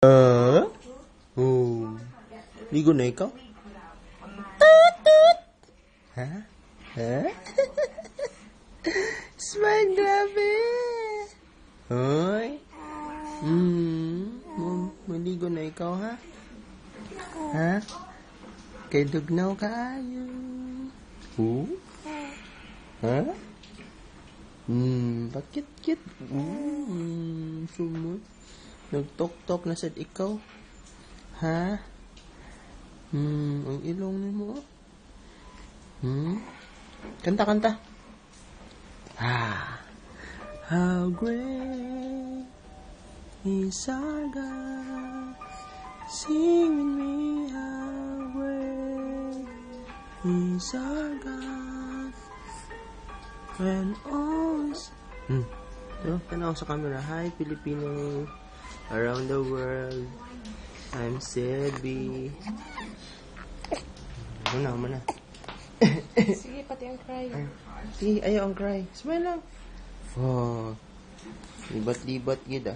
Oh. Ligo na ikaw? Tut, tut. Ha? Ha? Smile, grabe. Hoy. Maligo na ikaw, ha? Ha? Kay dugnaw kaayo. Ha? Bakit? Sumot. Nagtok-tok na sad ikaw. Ha? Ang ilong ni mo. Kanta. How great is our God. Sing with me, how great is our God. When all is... tanaw sa camera. Hi, Filipino around the world. I'm Selby. Muna. Sige, pati ang cry. Sige, ayaw ang cry. Smile lang. Oh, libat-libat gid ah.